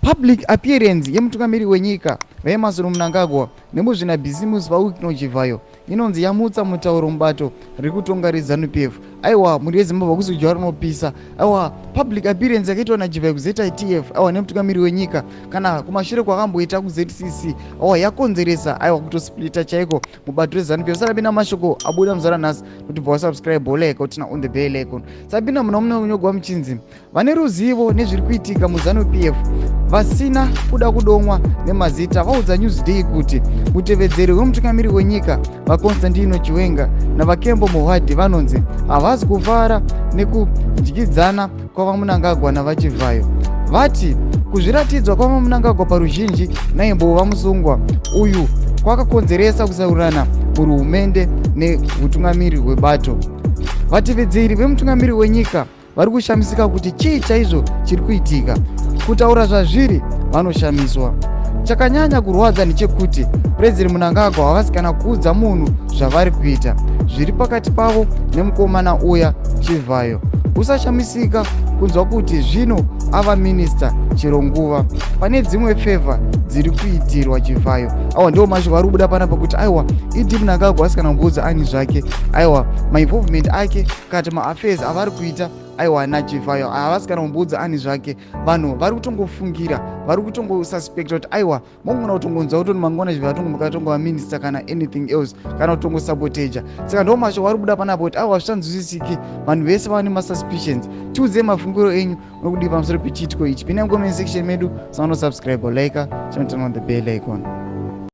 public appearance yemutungamiri wenyika vaEmmerson Mnangagwa nemuzvinabhisimusi vaWiki noChivhayo inonzi yamutsa mutauro mubato riri kutonga reZANU-PF. Aiwa, muri weZimbabwe kuzojwa rinopisa. Aiwa, public appearance yakaitwa naChivhayo kuZITF, aiwa nemutungamiri wenyika kana kumashure kwakamboita kuZVAITWA, aiwa yakonzeresa aiwa kutosplita chaiko mubato reZANU-PF. Sarapinda mashoko abuda muzara nhasi kuti bva subscribe like utina on the bell icon. Sarapinda muna munyogwa muchinzi vane ruzivo nezviri kuitika muZANU-PF vasina kuda kudomwa nemazita vaudza Newsday kuti mutevedzeri wemutungamiri wenyika vaConstantino Chiwenga navaKembo Mohwadhi vanonzi havasi kufara nekudyidzana kwavaMnangagwa navaChivhayo. Vati kuzviratidzwa kwavaMnangagwa paruzhinji naimbova musungwa uyu kwakakonzeresa kusaurana muruhumende neutungamiri hwebato. Vatevedzeri vemutungamiri wenyika vari kushamisika kuti chii chaizvo chiri kuitika. Kutaura zvazviri vanoshamiswa. Chakanyanya kurwadza ndechekuti President Mnangagwa havasi kana kuudza munhu zvavari kuita zviri pakati pavo nemukomana uya Chivhayo. Usashamisika kunzwa kuti zvino ava minista chero nguva pane dzimwe favor dziri kuitirwa Chivhayo. Aiwa ndiwo mashoko ari kubuda panapa kuti aiwa idi Mnangagwa asina kumboudza ani zvake. Aiwa mainvolvement ake kati maaffairs avari kuita aiwa naChivhayo havasi kana kumboudza ani zvake. Vanhu vari kutongofungira, vari kutongosuspecta kuti aiwa mongona kutongonzwa kuti mangona Chivhayo mukatongova minista kana anything else kana kutongosaboteja. Saka ndiwo mashoko ari kubuda panapa kuti aiwa zvichanzwisisiki, vanhu vese vane masuspicions. Tiudze mafungiro enyu nokudii pamusoro pechiitiko ichi. Pinda mucomment section medu, subscribe, like, turn on the bell icon.